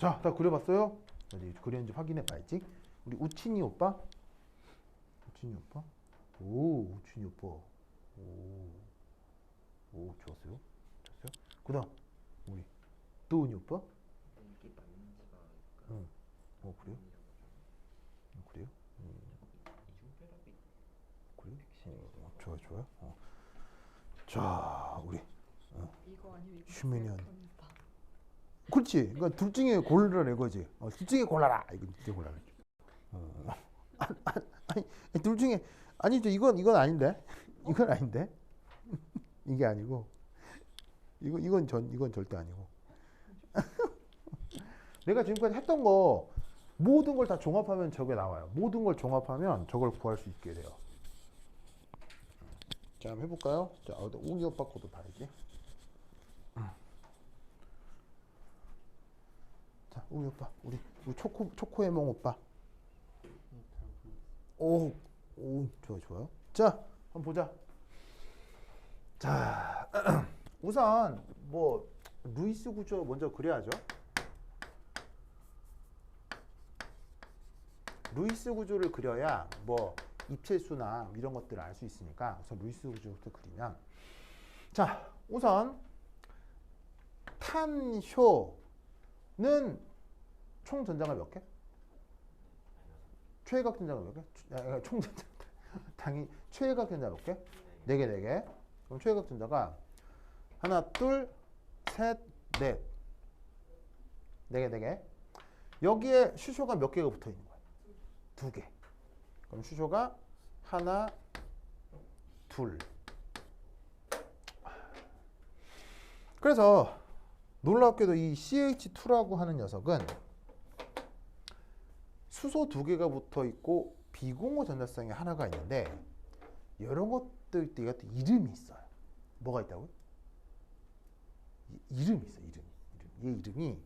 자, 다 그려봤어요? 어디 그렸는지 확인해 봐야지. 우리 우친이 오빠. 우친이 오빠. 오, 우친이 오빠. 오, 오, 좋았어요. 좋았어요. 그다음 우리 도훈이 오빠. 이게 맞는지가 응. 그래요? 그래요? 이중결합이 그래요? 백신이 좋아, 좋아요. 자, 우리 이거 아니면 이거 휴메니언. 생각합니다. 그렇지. 그러니까 둘 중에 고르라 이거지. 둘 중에 골라라. 이거 진짜 골라라. 아니, 둘 중에 아니죠. 이건 아닌데. 이건 아닌데. 이게 아니고 이건 절대 아니고. 내가 지금까지 했던 거 모든 걸 다 종합하면 저게 나와요. 모든 걸 종합하면 저걸 구할 수 있게 돼요. 자, 한번 해볼까요? 자, 우기 오빠 거도 봐야지. 자, 우기 오빠, 우리 초코에몽 오빠. 오, 좋아요. 자, 한번 보자. 자, 우선 뭐 루이스 구조 먼저 그려야죠. 루이스 구조를 그려야 뭐 입체수나 이런 것들을 알 수 있으니까 우선 루이스 구조부터 그리면, 자, 우선 탄효는 총 전자가 몇 개? 최외각 전자가 몇 개? 총 전자 당연히 최외각 전자 몇 개? 4개, 4개. 그럼 최외각 전자가 하나, 둘, 셋, 넷. 4개, 4개. 여기에 수소가 몇 개가 붙어 있는 거야? 2개. 그럼 수소가 하나, 둘. 그래서 놀랍게도 이 CH2라고 하는 녀석은 수소 2개가 붙어 있고 비공호 전자쌍이 하나가 있는데, 이런 것들 띠가 또 이름이 있어요. 뭐가 있다고요? 이름이 있어요. 얘 이름이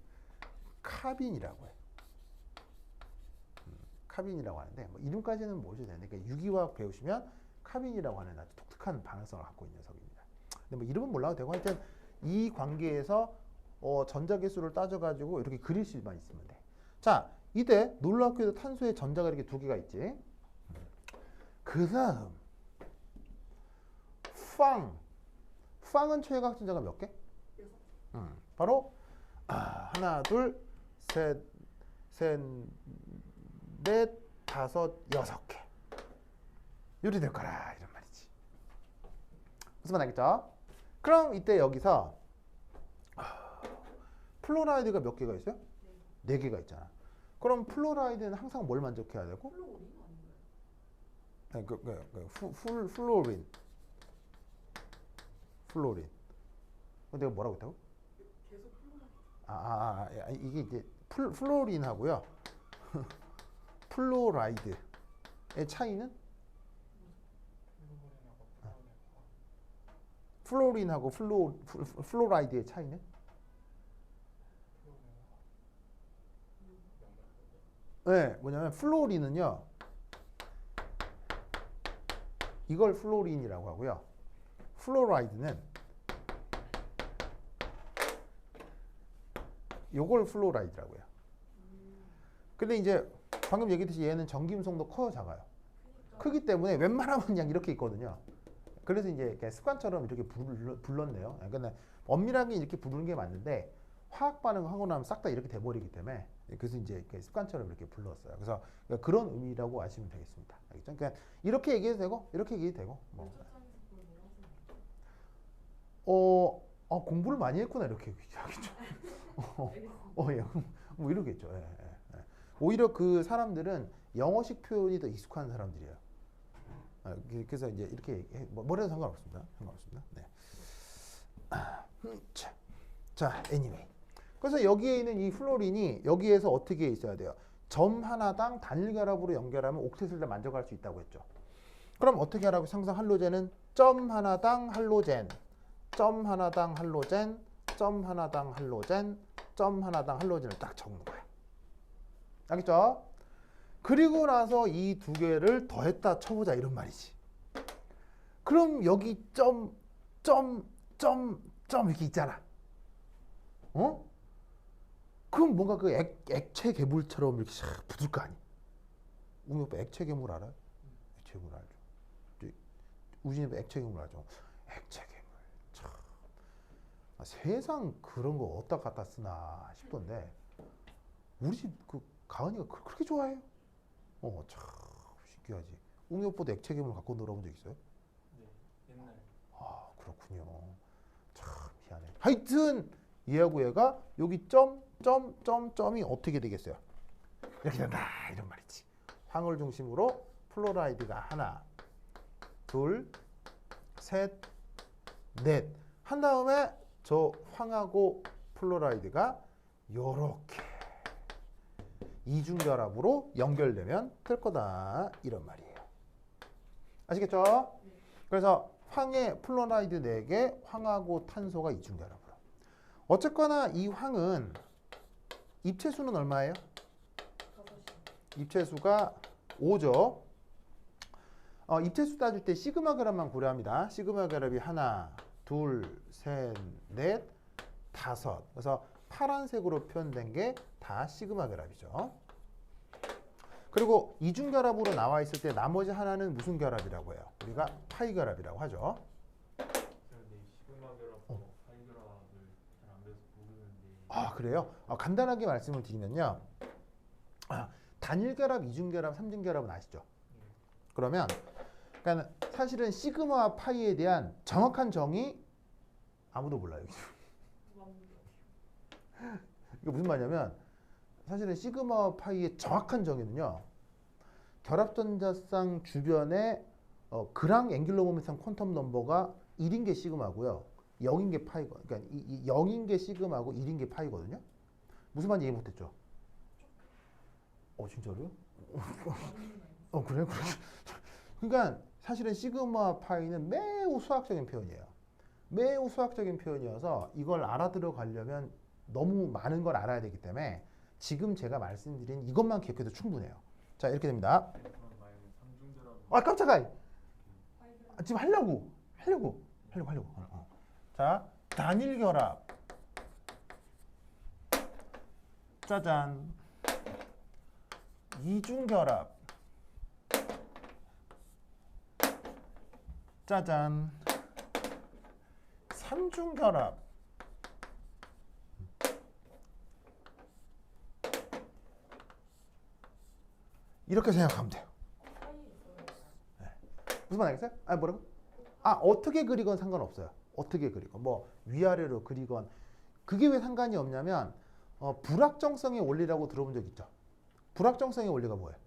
카빈이라고 해요. 카빈이라고 하는데, 뭐 이름까지는 모르셔도 되는데, 그러니까 유기화학 배우시면 카빈이라고 하는 아주 독특한 반응성을 갖고 있는 녀석입니다. 근데 뭐 이름은 몰라도 되고, 하여튼 이 관계에서 전자 개수를 따져가지고 이렇게 그릴 수만 있으면 돼. 자, 이때 놀랍게도 탄소에 전자가 이렇게 2개가 있지. 그 다음 팡은 최외각 전자가 몇 개? 바로 하나, 둘, 셋, 넷, 다섯, 6개. 이렇게 될 거라 이런 말이지. 무슨 말 알겠죠? 그럼 이때 여기서 플로라이드가 몇 개가 있어요? 4개가 있잖아. 그럼 플로라이드는 항상 뭘 만족해야 되고? 아니, 플로린. 내가 뭐라고 했다고? 계속 플로라이드. 이게 이제 플로린하고요. 플로라이드의 차이는? 플로린하고 플로라이드의 차이는? 네, 뭐냐면 플로린은요, 이걸 플로린이라고 하고요. 플로라이드는 요걸 플로라이드라고요. 근데 이제 방금 얘기했듯이 얘는 전기음성도 커요, 작아요? 크기 때문에 웬만하면 그냥 이렇게 있거든요. 그래서 이제 습관처럼 이렇게 불렀네요. 그러니까 엄밀하게 이렇게 부르는 게 맞는데 화학 반응을 하고 나면 싹 다 이렇게 돼버리기 때문에, 그래서 이제 습관처럼 이렇게 불렀어요. 그래서 그런 의미라고 아시면 되겠습니다. 알겠죠? 그러니까 이렇게 얘기해도 되고 이렇게 얘기해도 되고. 공부를 많이 했구나 이렇게 얘기하겠죠. 예, 뭐 이러겠죠. 예. 오히려 그 사람들은 영어식 표현이 더 익숙한 사람들이에요. 그래서 이제 이렇게 뭐래도 상관없습니다. 네. 자, anyway. 그래서 여기에 있는 이 플로린이 여기에서 어떻게 있어야 돼요? 점 하나당 단일 결합으로 연결하면 옥텟을 다 만족할 수 있다고 했죠. 그럼 어떻게 하라고? 상상 할로젠은 점 하나당 할로젠, 점 하나당 할로젠, 점 하나당 할로젠, 점 하나당 할로젠을 딱 적는 거야. 알겠죠? 그리고 나서 이 2개를 더했다 쳐보자 이런 말이지. 그럼 여기 점 이렇게 있잖아. 그럼 뭔가 그 액체 괴물처럼 이렇게 샥 붙을 거 아니? 우리 오빠 액체 괴물 알아요? 액체 괴물 알죠? 우진이 오빠 액체 괴물 알죠? 액체 괴물 참 세상 그런 거 어디다 갖다 쓰나 싶던데 우리 집 그 가은이가 그렇게 좋아해요? 참 신기하지. 웅이 오빠도 액체 괴물 갖고 놀아본 적 있어요? 네, 옛날. 아 그렇군요. 참 희한해. 하여튼 얘하고 얘가 여기 점이 어떻게 되겠어요? 이렇게 된다 이런 말이지. 황을 중심으로 플로라이드가 하나, 둘, 셋, 넷 한 다음에 저 황하고 플로라이드가 요렇게 이중결합으로 연결되면 될 거다 이런 말이에요. 아시겠죠? 그래서 황의 플로라이드 4개, 황하고 탄소가 이중결합으로. 어쨌거나 이 황은 입체수는 얼마예요? 입체수가 5죠. 입체수 따질 때 시그마 결합만 고려합니다. 시그마 결합이 하나, 둘, 셋, 넷, 다섯. 그래서 파란색으로 표현된 게 다 시그마 결합이죠. 그리고 이중 결합으로 나와 있을 때 나머지 하나는 무슨 결합이라고 해요? 우리가 파이 결합이라고 하죠. 근데 시그마 결합하고 파이 결합을 잘 안 배워서 모르는데. 아 그래요? 간단하게 말씀을 드리면요. 단일 결합, 이중 결합, 삼중 결합은 아시죠? 그러면 그러니까 사실은 시그마와 파이에 대한 정확한 정의 아무도 몰라요. 이게 무슨 말이냐면 사실은 시그마와 파이의 정확한 정의는요. 결합전자쌍 주변에 그랑 앵귤러 모멘텀 퀀텀 넘버가 1인 게 시그마고요. 0인 게 파이거. 그러니까 0인 게 시그마고 1인 게 파이거든요. 무슨 말인지 이해 못했죠? 진짜로요? 그래? 그러니까 사실은 시그마 파이는 매우 수학적인 표현이에요. 매우 수학적인 표현이어서 이걸 알아들어 가려면 너무 많은 걸 알아야 되기 때문에 지금 제가 말씀드린 이것만 기억해도 충분해요. 자 이렇게 됩니다. 깜짝아. 지금 하려고. 자 단일 결합. 짜잔. 이중 결합. 짜잔. 삼중 결합. 이렇게 생각하면 돼요. 네. 무슨 말 알겠어요? 뭐라고? 어떻게 그리건 상관없어요. 어떻게 그리건 뭐 위아래로 그리건 그게 왜 상관이 없냐면 불확정성의 원리라고 들어본 적 있죠? 불확정성의 원리가 뭐예요?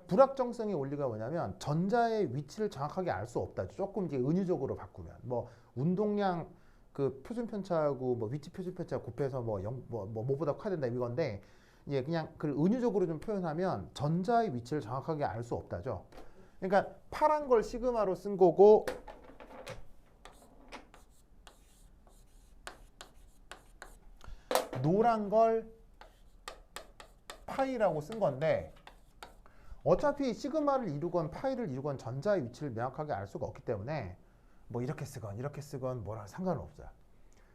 불확정성의 원리가 뭐냐면 전자의 위치를 정확하게 알 수 없다. 조금 이제 은유적으로 바꾸면 뭐 운동량 그 표준 편차하고 뭐 위치 표준 편차 곱해서 뭐보다 커야 된다 이건데 예, 그냥 그 은유적으로 좀 표현하면 전자의 위치를 정확하게 알 수 없다죠. 그러니까 파란 걸 시그마로 쓴 거고 노란 걸 파이라고 쓴 건데 어차피 시그마를 이루건 파이를 이루건 전자의 위치를 명확하게 알 수가 없기 때문에 뭐 이렇게 쓰건 뭐랑 상관은 없어요.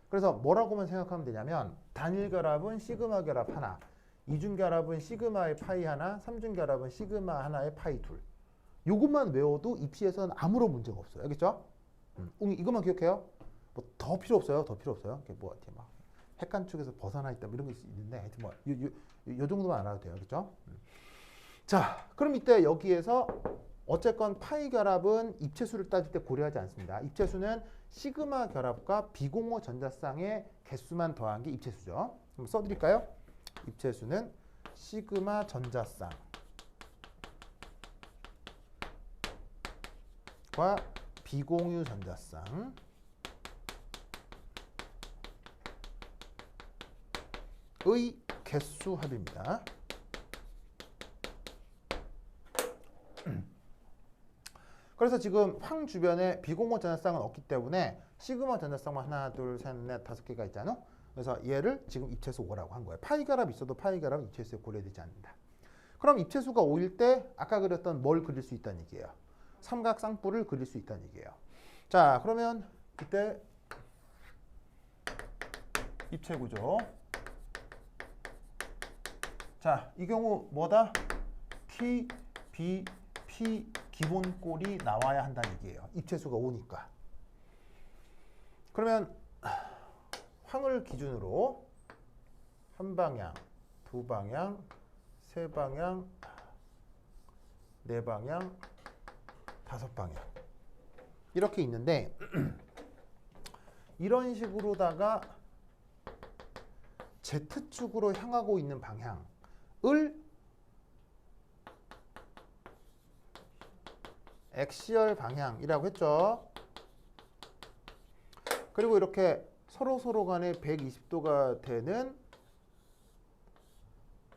그래서 뭐라고만 생각하면 되냐면 단일 결합은 시그마 결합 하나, 이중 결합은 시그마의 파이 하나, 삼중 결합은 시그마 하나의 파이 둘. 요것만 외워도 입시에서는 아무런 문제가 없어요. 알겠죠? 이것만 기억해요. 뭐 더 필요 없어요. 이렇게 뭐 이렇게 막 핵간축에서 벗어나 있다 뭐 이런 게 있는데 하여튼 뭐 요 정도만 알아도 돼요. 그렇죠? 자, 그럼 이때 여기에서 어쨌건 파이 결합은 입체수를 따질 때 고려하지 않습니다. 입체수는 시그마 결합과 비공호 전자쌍의 개수만 더한 게 입체수죠. 그럼 써드릴까요? 입체수는 시그마 전자쌍과 비공유 전자쌍의 개수합입니다. 그래서 지금 황 주변에 비공호 전자쌍은 없기 때문에 시그마 전자쌍만 하나, 둘, 셋, 넷, 5개가 있잖아. 그래서 얘를 지금 입체수 5라고 한 거예요. 파이 결합 있어도 파이 결합은 입체수에 고려되지 않는다. 그럼 입체수가 5일 때 아까 그렸던 뭘 그릴 수 있다는 얘기예요. 삼각 쌍뿔을 그릴 수 있다는 얘기예요. 자, 그러면 그때 입체 구조. 자, 이 경우 뭐다? T, B, P 기본꼴이 나와야 한다는 얘기예요. 입체수가 5니까. 그러면 황을 기준으로 한 방향, 두 방향, 세 방향, 네 방향, 다섯 방향 이렇게 있는데 이런 식으로다가 Z축으로 향하고 있는 방향을 엑시얼 방향이라고 했죠. 그리고 이렇게 서로 간에 120도가 되는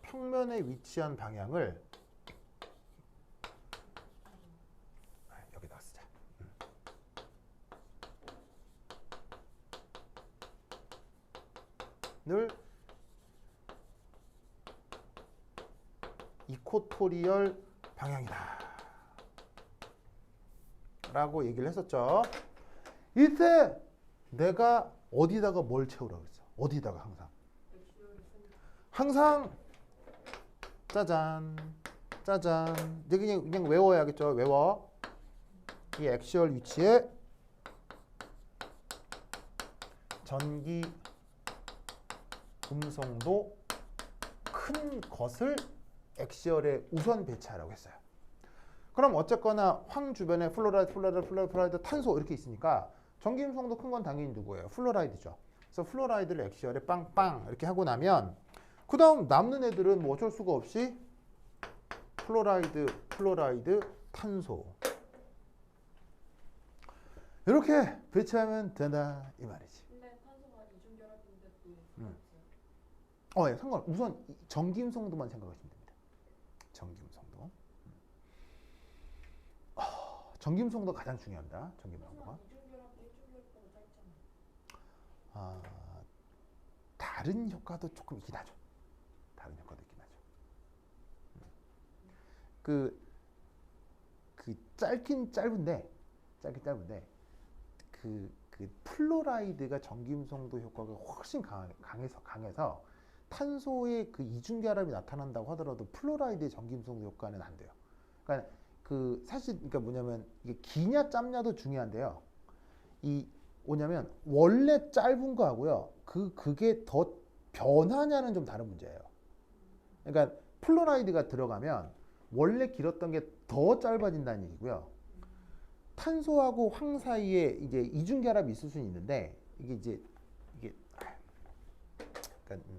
평면에 위치한 방향을 여기다 쓰자. 늘 이코토리얼 방향이다 라고 얘기를 했었죠. 이때 내가 어디다가 뭘 채우라고 했어? 어디다가 항상 짜잔 짜잔 이제 그냥 외워야겠죠. 외워. 이 엑시얼 위치에 전기 음성도 큰 것을 엑시얼에 우선 배치하라고 했어요. 그럼 어쨌거나 황 주변에 플로라이드, 탄소 이렇게 있으니까 전기 음성도 큰 건 당연히 누구예요? 플로라이드죠. 그래서 플로라이드를 엑시얼에 빵빵 이렇게 하고 나면 그 다음 남는 애들은 뭐 어쩔 수가 없이 플로라이드, 탄소 이렇게 배치하면 된다 이 말이지. 근데 탄소가 이중결합인데 또 예, 상관. 우선 전기 음성도만 생각하시면 됩니다. 전기 음성도. 전기 음성도 가장 중요합니다. 전기 음성도가. 이중결합이 일중결합보다 짧잖아요. 다른 효과도 조금 있긴 하죠. 다른 효과도 있긴 하죠. 그 짧긴 짧은데 그 플로라이드가 전기 음성도 효과가 훨씬 강해서 탄소의 그 이중결합이 나타난다고 하더라도 플로라이드의 전기 음성도 효과는 안 돼요. 그러니까 그러니까 뭐냐면 이게 기냐 짧냐도 중요한데요. 이 뭐냐면 원래 짧은 거하고요. 그게 더 변하냐는 좀 다른 문제예요. 그러니까 플로라이드가 들어가면 원래 길었던 게 더 짧아진다는 얘기고요. 탄소하고 황 사이에 이제 이중결합이 있을 수는 있는데 이게 그러니까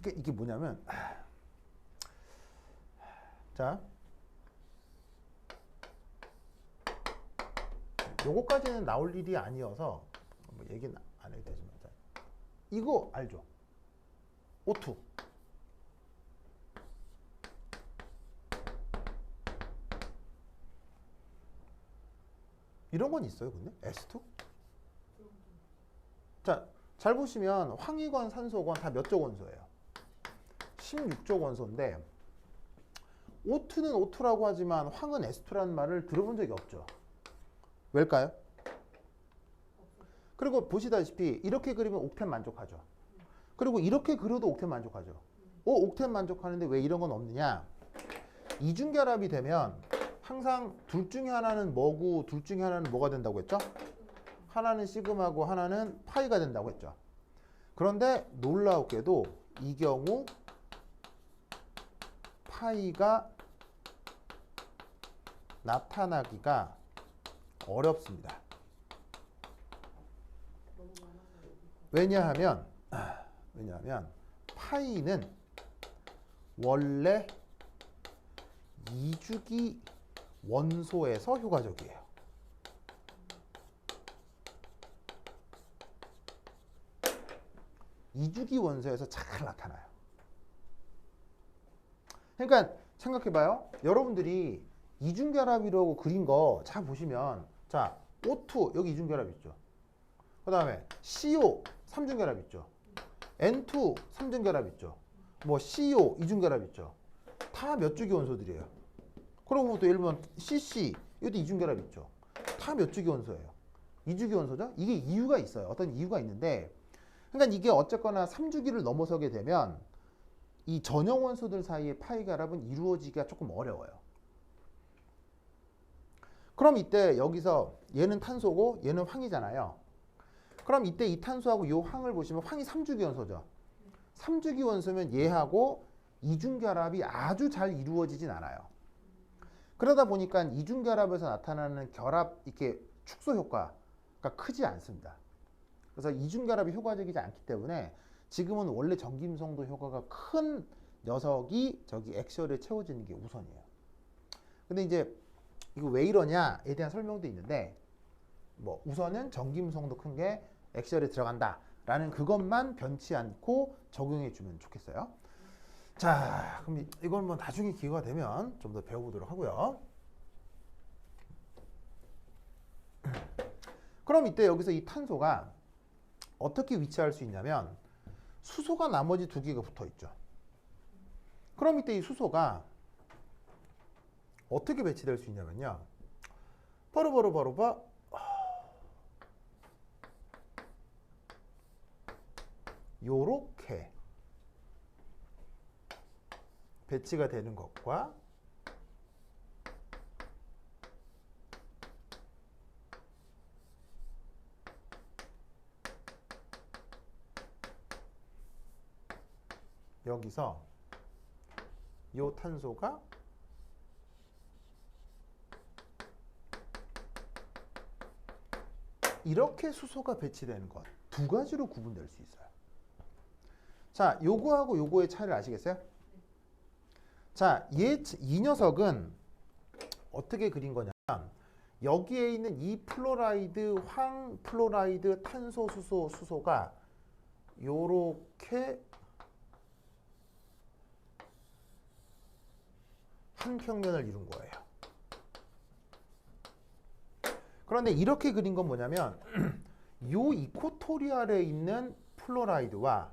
이게 뭐냐면 자 요거까지는 나올 일이 아니어서 뭐 얘기는 안 해도 되지만 자, 이거 알죠? O2 이런 건 있어요 근데? S2? 자, 잘 보시면 황이건 산소건 다 몇 조 원소예요? 16조 원소인데 O2는 O2라고 하지만 황은 S2라는 말을 들어본 적이 없죠. 왜일까요? 그리고 보시다시피 이렇게 그리면 옥텐 만족하죠. 그리고 이렇게 그려도 옥텐 만족하죠. 옥텐 만족하는데 왜 이런 건 없느냐? 이중결합이 되면 항상 둘 중에 하나는 뭐고 둘 중에 하나는 뭐가 된다고 했죠? 하나는 시그마고 하나는 파이가 된다고 했죠. 그런데 놀라웠게도 이 경우 파이가 나타나기가 어렵습니다. 왜냐하면 파이는 원래 이주기 원소에서 효과적이에요. 이주기 원소에서 잘 나타나요. 그러니까 생각해봐요. 여러분들이 이중결합이라고 그린 거 잘 보시면 자 O2 여기 이중결합 있죠. 그 다음에 CO 3중결합 있죠. N2 3중결합 있죠. 뭐 CO 이중결합 있죠. 다 몇 주기 원소들이에요. 그리고 또 예를 들면 CC 이것도 이중결합 있죠. 다 몇 주기 원소예요. 2주기 원소죠. 이게 이유가 있어요. 어떤 이유가 있는데, 그러니까 이게 어쨌거나 3주기를 넘어서게 되면 이 전형 원소들 사이의 파이 결합은 이루어지기가 조금 어려워요. 그럼 이때 여기서 얘는 탄소고 얘는 황이잖아요. 그럼 이때 이 탄소하고 이 황을 보시면 황이 3주기 원소죠. 3주기 원소면 얘하고 이중결합이 아주 잘 이루어지진 않아요. 그러다 보니까 이중결합에서 나타나는 결합 이렇게 축소 효과가 크지 않습니다. 그래서 이중결합이 효과적이지 않기 때문에 지금은 원래 전기음성도 효과가 큰 녀석이 저기 액셜에 채워지는 게 우선이에요. 근데 이제 이거 왜 이러냐에 대한 설명도 있는데, 뭐 우선은 전기음성도 큰 게 액셜에 들어간다라는 그것만 변치 않고 적용해 주면 좋겠어요. 자, 그럼 이건 뭐 나중에 기회가 되면 좀 더 배워보도록 하고요. 그럼 이때 여기서 이 탄소가 어떻게 위치할 수 있냐면, 수소가 나머지 두 개가 붙어 있죠. 그럼 이때 이 수소가 어떻게 배치될 수 있냐면요. 바로 요렇게 배치가 되는 것과 여기서 요 탄소가 이렇게 수소가 배치되는 것 두 가지로 구분될 수 있어요. 자, 요거하고 요거의 차이를 아시겠어요? 자, 이 녀석은 어떻게 그린 거냐면, 여기에 있는 이 플로라이드, 황 플로라이드, 탄소, 수소, 수소가 요렇게 한 평면을 이룬 거예요. 그런데 이렇게 그린 건 뭐냐면, 요 이코토리얼에 있는 플로라이드와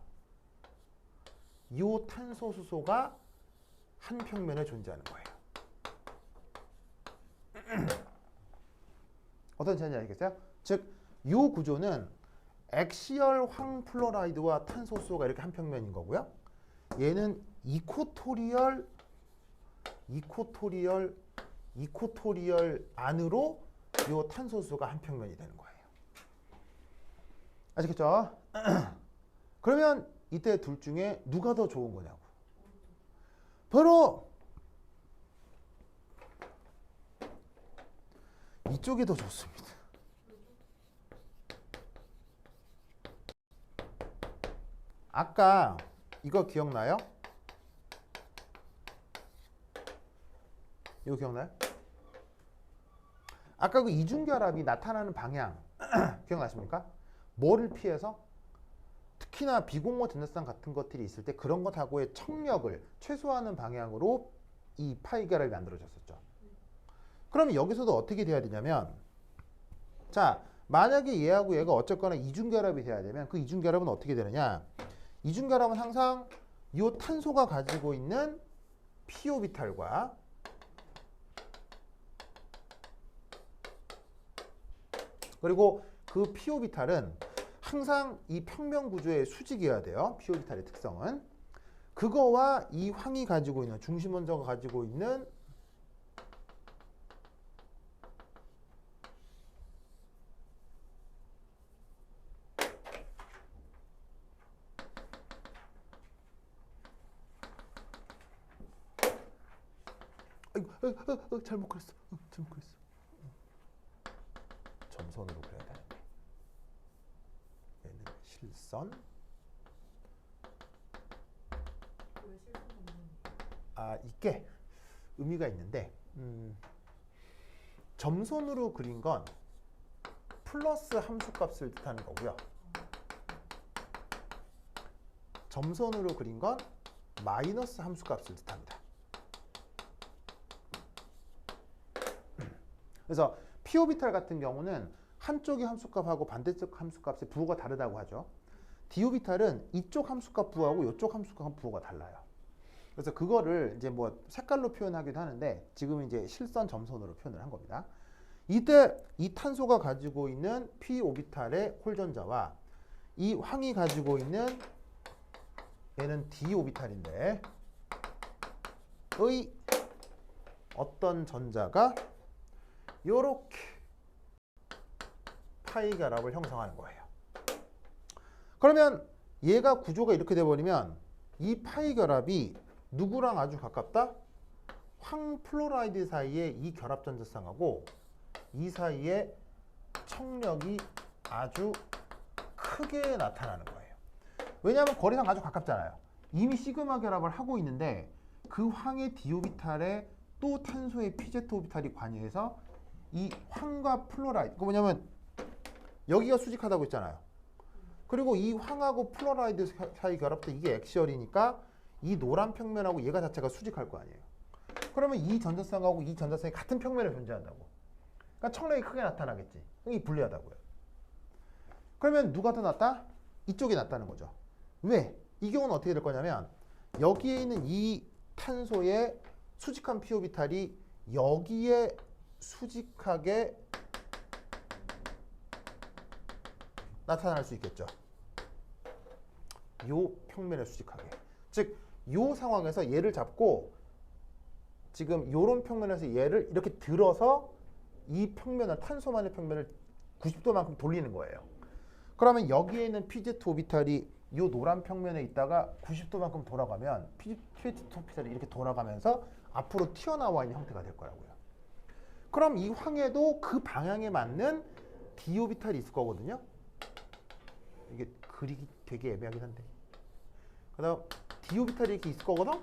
요 탄소, 수소가 한 평면에 존재하는 거예요. 어떤 차이인지 알겠어요? 즉, 요 구조는 액시얼 황 플로라이드와 탄소, 수소가 이렇게 한 평면인 거고요. 얘는 이코토리얼 안으로 요 탄소, 수소가 한 평면이 되는 거예요. 아시겠죠? 그러면 이때 둘 중에 누가 더 좋은 거냐고. 바로 이쪽이 더 좋습니다. 아까 이거 기억나요? 이거 기억나요? 아까 그 이중결합이 나타나는 방향 기억나십니까? 뭐를 피해서? 특히나 비공호 전자쌍 같은 것들이 있을 때 그런 것하고의 청력을 최소화하는 방향으로 이 파이 결합이 만들어졌었죠. 그럼 여기서도 어떻게 돼야 되냐면, 자, 만약에 얘하고 얘가 어쨌거나 이중결합이 돼야 되면 그 이중결합은 어떻게 되느냐? 이중결합은 항상 이 탄소가 가지고 있는 p오비탈과 그리고 그 p오비탈은 항상 이 평면 구조의 수직이어야 돼요. p오비탈의 특성은. 그거와 이 황이 가지고 있는, 중심 원소가 가지고 있는 아이고, 잘못 그렸어. 잘못 그렸어. 점선으로 그려야 되는데. 얘는 실선. 왜 실수는 아, 이게 의미가 있는데, 점선으로 그린 건 플러스 함수값을 뜻하는 거고요. 점선으로 그린 건 마이너스 함수값을 뜻합니다. 그래서 p오비탈 같은 경우는 한쪽의 함수값하고 반대쪽 함수값의 부호가 다르다고 하죠. d오비탈은 이쪽 함수값 부호하고 이쪽 함수값 부호가 달라요. 그래서 그거를 이제 뭐 색깔로 표현하기도 하는데 지금 이제 실선 점선으로 표현을 한 겁니다. 이때 이 탄소가 가지고 있는 p 오비탈의 홀전자와 이 황이 가지고 있는 얘는 d 오비탈인데 의 어떤 전자가 요렇게 파이 결합을 형성하는 거예요. 그러면 얘가 구조가 이렇게 돼버리면 이 파이 결합이 누구랑 아주 가깝다? 황 플로라이드 사이에 이 결합 전자쌍하고 이 사이에 청력이 아주 크게 나타나는 거예요. 왜냐하면 거리상 아주 가깝잖아요. 이미 시그마 결합을 하고 있는데 그 황의 d 오비탈에 또 탄소의 pz 오비탈이 관여해서 이 황과 플로라이드, 그 뭐냐면 여기가 수직하다고 했잖아요. 그리고 이 황하고 플로라이드 사이 결합도 이게 액시얼이니까 이 노란 평면하고 얘가 자체가 수직할 거 아니에요. 그러면 이 전자쌍하고 이 전자쌍이 같은 평면에 존재한다고. 그러니까 청력이 크게 나타나겠지. 이게 불리하다고요. 그러면 누가 더 낫다? 이쪽이 낫다는 거죠. 왜? 이 경우는 어떻게 될 거냐면 여기에 있는 이 탄소의 수직한 p 오비탈이 여기에 수직하게 나타날 수 있겠죠. 요 평면에 수직하게. 즉, 요 상황에서 얘를 잡고 지금 요런 평면에서 얘를 이렇게 들어서 이 평면을, 탄소만의 평면을 90도만큼 돌리는 거예요. 그러면 여기에 있는 pz 오비탈이 요 노란 평면에 있다가 90도만큼 돌아가면 pz 오비탈이 이렇게 돌아가면서 앞으로 튀어나와 있는 형태가 될 거라고요. 그럼 이 황에도 그 방향에 맞는 d 오비탈이 있을 거거든요. 이게 그리기 되게 애매하긴 한데. 그다음 d 오비탈이 이렇게 있을 거거든.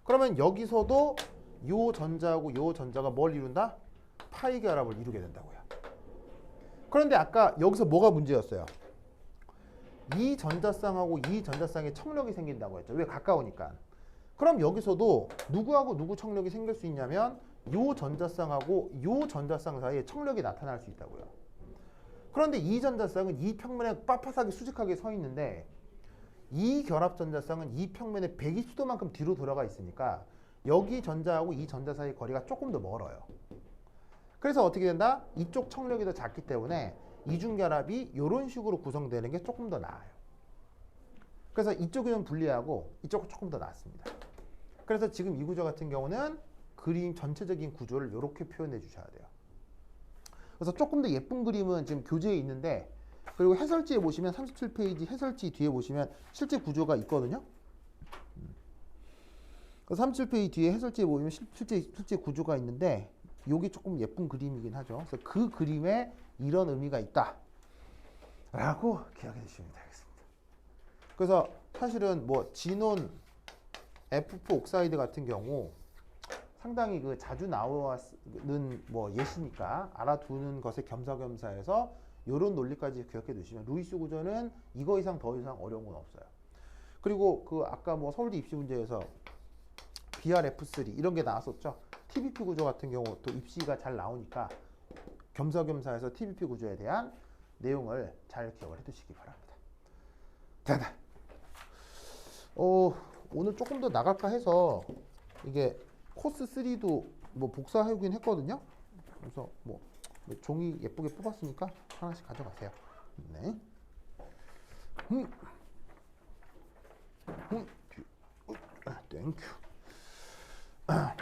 그러면 여기서도 요 전자하고 요 전자가 뭘 이룬다? 파이 결합을 이루게 된다고요. 그런데 아까 여기서 뭐가 문제였어요? 이 전자쌍하고 이 전자쌍에 청력이 생긴다고 했죠. 왜? 가까우니까. 그럼 여기서도 누구하고 누구 청력이 생길 수 있냐면 요 전자쌍하고 요 전자쌍 사이에 청력이 나타날 수 있다고요. 그런데 이 전자쌍은 이 평면에 빳빳하게 수직하게 서 있는데 이 결합 전자쌍은 이 평면에 120도만큼 뒤로 돌아가 있으니까 여기 전자하고 이 전자 사이 거리가 조금 더 멀어요. 그래서 어떻게 된다? 이쪽 청력이 더 작기 때문에 이중결합이 이런 식으로 구성되는 게 조금 더 나아요. 그래서 이쪽이 좀 불리하고 이쪽은 조금 더 낫습니다. 그래서 지금 이 구조 같은 경우는 그림 전체적인 구조를 이렇게 표현해 주셔야 돼요. 그래서 조금 더 예쁜 그림은 지금 교재에 있는데, 그리고 해설지에 보시면 37페이지 해설지 뒤에 보시면 실제 구조가 있거든요. 37페이지 뒤에 해설지에 보면 실제 구조가 있는데 여기 조금 예쁜 그림이긴 하죠. 그래서 그 그림에 이런 의미가 있다 라고 기억해 주시면 되겠습니다. 그래서 사실은 뭐 진온 F4 옥사이드 같은 경우 상당히 그 자주 나오는 뭐 예시니까 알아두는 것에 겸사겸사해서 이런 논리까지 기억해 두시면 루이스 구조는 이거 이상 더 이상 어려운 건 없어요. 그리고 그 아까 뭐 서울대 입시 문제에서 BRF3 이런 게 나왔었죠. TBP 구조 같은 경우 또 입시가 잘 나오니까 겸사겸사해서 TBP 구조에 대한 내용을 잘 기억을 해두시기 바랍니다. 됐다. 오늘 조금 더 나갈까 해서 이게 코스 3도 뭐 복사하긴 했거든요. 그래서 뭐 종이 예쁘게 뽑았으니까 하나씩 가져가세요. 네. 땡큐.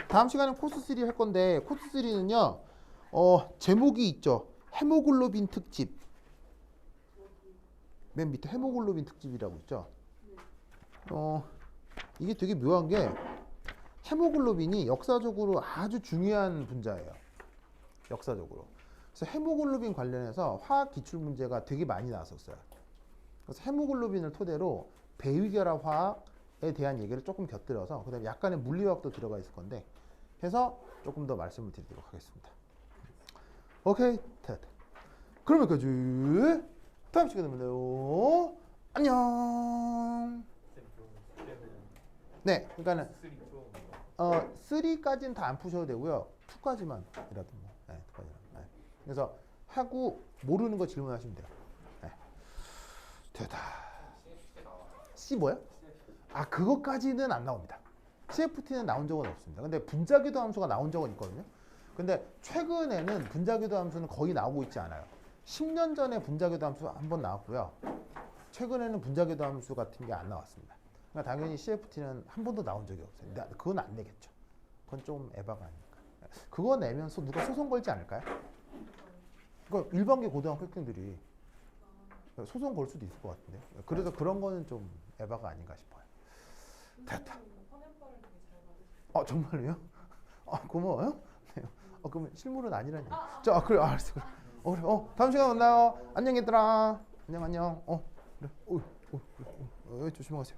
다음 시간에 코스 3 할 건데 코스 3는요. 제목이 있죠. 헤모글로빈 특집. 맨 밑에 헤모글로빈 특집이라고 있죠. 이게 되게 묘한 게 헤모글로빈이 역사적으로 아주 중요한 분자예요. 역사적으로. 그래서 헤모글로빈 관련해서 화학 기출 문제가 되게 많이 나왔었어요. 그래서 헤모글로빈을 토대로 배위결합 화학에 대한 얘기를 조금 곁들여서 그다음에 약간의 물리화학도 들어가 있을 건데 해서 조금 더 말씀을 드리도록 하겠습니다. 오케이, 됐다. 그러면 여기까지. 다음 시간에 만나요. 안녕. 네, 그러니까는 3까지는 다 안 푸셔도 되고요. 2까지만 이라도 뭐. 네, 2까지만. 네. 그래서 하고 모르는 거 질문하시면 돼요. 네. 됐다. C 뭐야? 아, 그것까지는 안 나옵니다. CFT는 나온 적은 없습니다. 근데 분자기도 함수가 나온 적은 있거든요. 근데 최근에는 분자궤도 함수는 거의 나오고 있지 않아요. 10년 전에 분자궤도 함수 한 번 나왔고요. 최근에는 분자궤도 함수 같은 게 안 나왔습니다. 그러니까 당연히 CFT는 한 번도 나온 적이 없어요. 근데 그건 안 내겠죠. 그건 좀 에바가 아닐까. 그거 내면 누가 소송 걸지 않을까요? 그러니까 일반계 고등학교 학생들이 소송 걸 수도 있을 것 같은데. 그래서 그런 거는 좀 에바가 아닌가 싶어요. 됐다. 헌혈발을 되게 잘 받으시고. 정말로요? 고마워요. 네. 그러면 실물은 아니라니. 그래, 알았어. 그래. 다음 시간에 만나요. 안녕 얘들아. 안녕. 그래. 조심하세요.